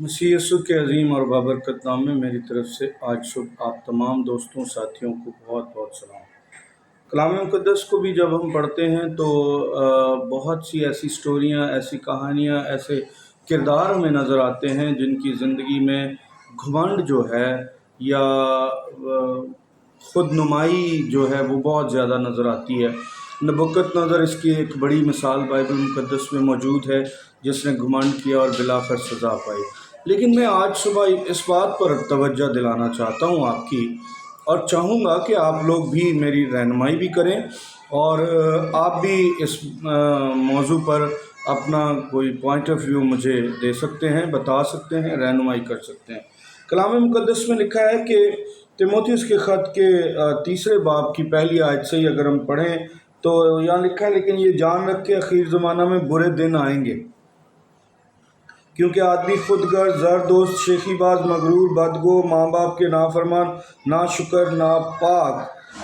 مسیح یسوع کے عظیم اور بابرکت نام میں میری طرف سے آج صبح آپ تمام دوستوں ساتھیوں کو بہت بہت سلام۔ کلام مقدس کو بھی جب ہم پڑھتے ہیں تو بہت سی ایسی سٹوریاں، ایسی کہانیاں، ایسے کردار ہمیں نظر آتے ہیں جن کی زندگی میں گھمنڈ جو ہے یا خود نمائی جو ہے وہ بہت زیادہ نظر آتی ہے۔ نبوکت نظر اس کی ایک بڑی مثال بائبل مقدس میں موجود ہے، جس نے گھمنڈ کیا اور بالآخر سزا پائی۔ لیکن میں آج صبح اس بات پر توجہ دلانا چاہتا ہوں آپ کی، اور چاہوں گا کہ آپ لوگ بھی میری رہنمائی بھی کریں اور آپ بھی اس موضوع پر اپنا کوئی پوائنٹ آف ویو مجھے دے سکتے ہیں، بتا سکتے ہیں، رہنمائی کر سکتے ہیں۔ کلام مقدس میں لکھا ہے کہ تیموتھیوس کے خط کے 3 باب کی پہلی آیت سے ہی اگر ہم پڑھیں تو یہاں لکھا ہے، لیکن یہ جان رکھ کے اخیر زمانہ میں برے دن آئیں گے، کیونکہ آدمی خود غرض، زر دوست، شیخی باز، مغرور، بدگو، ماں باپ کے نافرمان، ناشکر، ناپاک،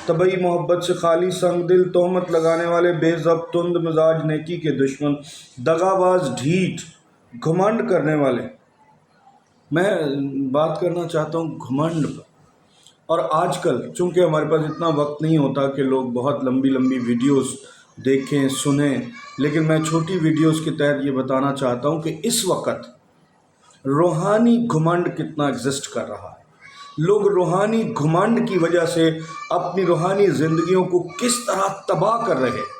طبعی محبت سے خالی، سنگ دل، تہمت لگانے والے، بے ضبط، تند مزاج، نیکی کے دشمن، دغا باز، ڈھیٹ، گھمنڈ کرنے والے۔ میں بات کرنا چاہتا ہوں گھمنڈ پر۔ اور آج کل چونکہ ہمارے پاس اتنا وقت نہیں ہوتا کہ لوگ بہت لمبی لمبی ویڈیوز دیکھیں، سنیں، لیکن میں چھوٹی ویڈیوز کے تحت یہ بتانا چاہتا ہوں کہ اس وقت روحانی گھمنڈ کتنا ایگزسٹ کر رہا ہے۔ لوگ روحانی گھمنڈ کی وجہ سے اپنی روحانی زندگیوں کو کس طرح تباہ کر رہے ہیں۔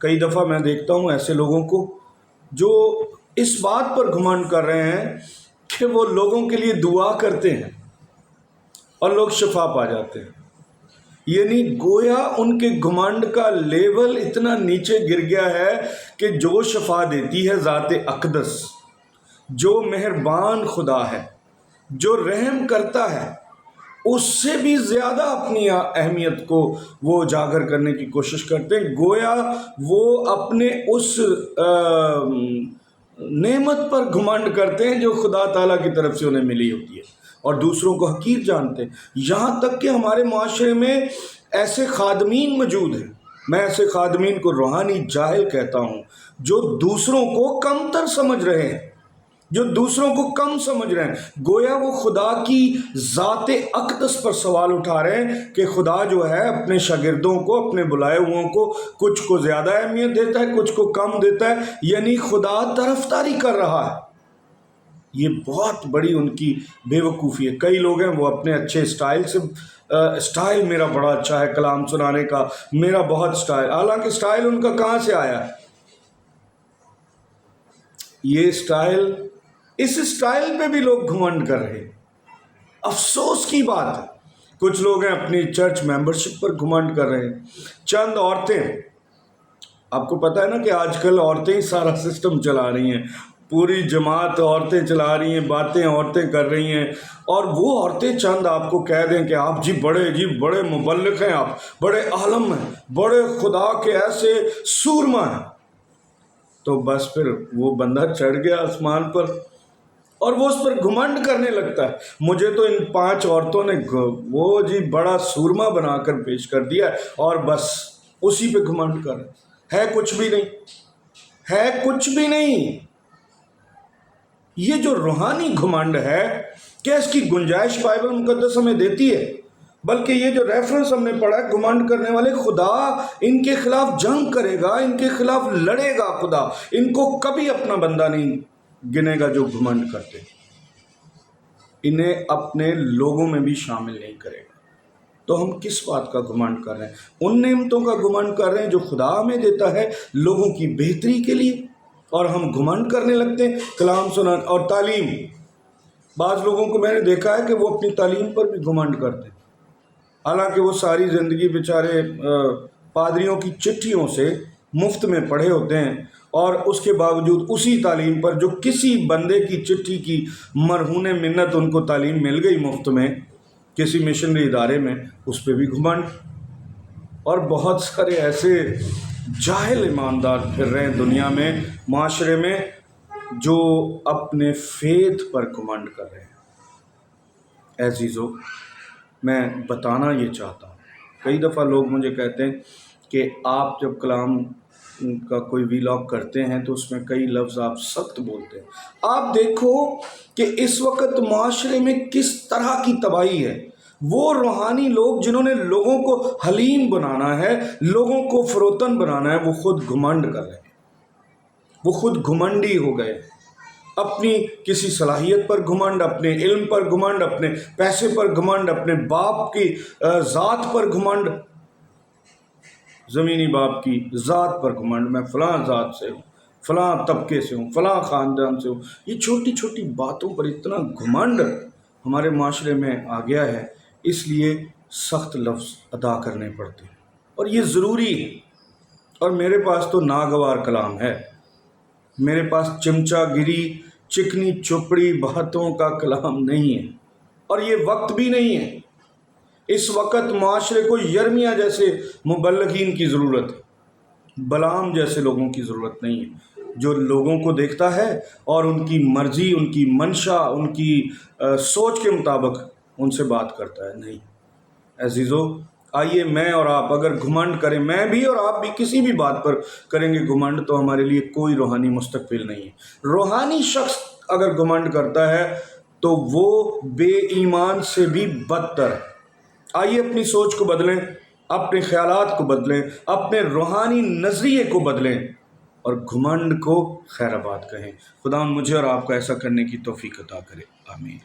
کئی دفعہ میں دیکھتا ہوں ایسے لوگوں کو جو اس بات پر گھمنڈ کر رہے ہیں کہ وہ لوگوں کے لیے دعا کرتے ہیں اور لوگ شفا پا جاتے ہیں۔ یعنی گویا ان کے گھمنڈ کا لیول اتنا نیچے گر گیا ہے کہ جو شفا دیتی ہے ذات اقدس، جو مہربان خدا ہے، جو رحم کرتا ہے، اس سے بھی زیادہ اپنی اہمیت کو وہ اجاگر کرنے کی کوشش کرتے ہیں۔ گویا وہ اپنے اس نعمت پر گھمنڈ کرتے ہیں جو خدا تعالیٰ کی طرف سے انہیں ملی ہوتی ہے، اور دوسروں کو حقیر جانتے ہیں۔ یہاں تک کہ ہمارے معاشرے میں ایسے خادمین موجود ہیں، میں ایسے خادمین کو روحانی جاہل کہتا ہوں، جو دوسروں کو کمتر سمجھ رہے ہیں، جو دوسروں کو کم سمجھ رہے ہیں۔ گویا وہ خدا کی ذات اقدس پر سوال اٹھا رہے ہیں کہ خدا جو ہے اپنے شاگردوں کو، اپنے بلائے ہوئوں کو کچھ کو زیادہ اہمیت دیتا ہے، کچھ کو کم دیتا ہے، یعنی خدا طرفداری کر رہا ہے۔ یہ بہت بڑی ان کی بے وقوفی ہے۔ کئی لوگ ہیں وہ اپنے اچھے سٹائل سے سٹائل میرا بڑا اچھا ہے کلام سنانے کا، میرا بہت سٹائل، حالانکہ سٹائل ان کا کہاں سے آیا؟ یہ سٹائل، اس سٹائل پہ بھی لوگ گھمنڈ کر رہے ہیں۔ افسوس کی بات ہے، کچھ لوگ ہیں اپنی چرچ ممبرشپ پر گھمنڈ کر رہے ہیں۔ چند عورتیں، آپ کو پتہ ہے نا کہ آج کل عورتیں ہی سارا سسٹم چلا رہی ہیں، پوری جماعت عورتیں چلا رہی ہیں، باتیں عورتیں کر رہی ہیں، اور وہ عورتیں چند آپ کو کہہ دیں کہ آپ جی بڑے مبلغ ہیں، آپ بڑے عالم ہیں، بڑے خدا کے ایسے سورما ہیں، تو بس پھر وہ بندہ چڑھ گیا آسمان پر اور وہ اس پر گھمنڈ کرنے لگتا ہے۔ مجھے تو ان 5 عورتوں نے وہ جی بڑا سورما بنا کر پیش کر دیا ہے، اور بس اسی پہ گھمنڈ کر رہے ہے کچھ بھی نہیں، ہے کچھ بھی نہیں۔ یہ جو روحانی گھمنڈ ہے، کیا اس کی گنجائش بائبل مقدس ہمیں دیتی ہے؟ بلکہ یہ جو ریفرنس ہم نے پڑھا ہے، گھمنڈ کرنے والے، خدا ان کے خلاف جنگ کرے گا، ان کے خلاف لڑے گا، خدا ان کو کبھی اپنا بندہ نہیں گنے گا جو گھمنڈ کرتے، انہیں اپنے لوگوں میں بھی شامل نہیں کرے گا۔ تو ہم کس بات کا گھمنڈ کر رہے ہیں؟ ان نعمتوں کا گھمنڈ کر رہے ہیں جو خدا ہمیں دیتا ہے لوگوں کی بہتری کے لیے، اور ہم گھمنڈ کرنے لگتے ہیں کلام سنا اور تعلیم۔ بعض لوگوں کو میں نے دیکھا ہے کہ وہ اپنی تعلیم پر بھی گھمنڈ کرتے ہیں، حالانکہ وہ ساری زندگی بیچارے پادریوں کی چٹھیوں سے مفت میں پڑھے ہوتے ہیں، اور اس کے باوجود اسی تعلیم پر جو کسی بندے کی چٹھی کی مرہون منت ان کو تعلیم مل گئی مفت میں کسی مشنری ادارے میں، اس پہ بھی گھمنڈ۔ اور بہت سارے ایسے جاہل ایماندار پھر رہے ہیں دنیا میں، معاشرے میں، جو اپنے فیتھ پر گھمنڈ کر رہے ہیں۔ عزیزو، میں بتانا یہ چاہتا ہوں، کئی دفعہ لوگ مجھے کہتے ہیں کہ آپ جب کلام کا کوئی ویلاگ کرتے ہیں تو اس میں کئی لفظ آپ سخت بولتے ہیں۔ آپ دیکھو کہ اس وقت معاشرے میں کس طرح کی تباہی ہے۔ وہ روحانی لوگ جنہوں نے لوگوں کو حلیم بنانا ہے، لوگوں کو فروتن بنانا ہے، وہ خود گھمنڈ کر رہے ہیں، وہ خود گھمنڈی ہو گئے، اپنی کسی صلاحیت پر گھمنڈ، اپنے علم پر گھمنڈ، اپنے پیسے پر گھمنڈ، اپنے باپ کی ذات پر گھمنڈ، زمینی باپ کی ذات پر گھمنڈ، میں فلاں ذات سے ہوں، فلاں طبقے سے ہوں، فلاں خاندان سے ہوں۔ یہ چھوٹی چھوٹی باتوں پر اتنا گھمنڈ ہمارے معاشرے میں آ گیا ہے، اس لیے سخت لفظ ادا کرنے پڑتے ہیں، اور یہ ضروری ہے۔ اور میرے پاس تو ناگوار کلام ہے، میرے پاس چمچا گری چکنی چپڑی باتوں کا کلام نہیں ہے، اور یہ وقت بھی نہیں ہے۔ اس وقت معاشرے کو یرمیا جیسے مبلغین کی ضرورت ہے، بلعام جیسے لوگوں کی ضرورت نہیں ہے، جو لوگوں کو دیکھتا ہے اور ان کی مرضی، ان کی منشا، ان کی سوچ کے مطابق ان سے بات کرتا ہے۔ نہیں عزیزو، آئیے میں اور آپ اگر گھمنڈ کریں، میں بھی اور آپ بھی کسی بھی بات پر کریں گے گھمنڈ، تو ہمارے لیے کوئی روحانی مستقبل نہیں ہے۔ روحانی شخص اگر گھمنڈ کرتا ہے تو وہ بے ایمان سے بھی بدتر ہے۔ آئیے اپنی سوچ کو بدلیں، اپنے خیالات کو بدلیں، اپنے روحانی نظریے کو بدلیں، اور گھمنڈ کو خیر آباد کہیں۔ خدا مجھے اور آپ کو ایسا کرنے کی توفیق عطا کرے، آمین۔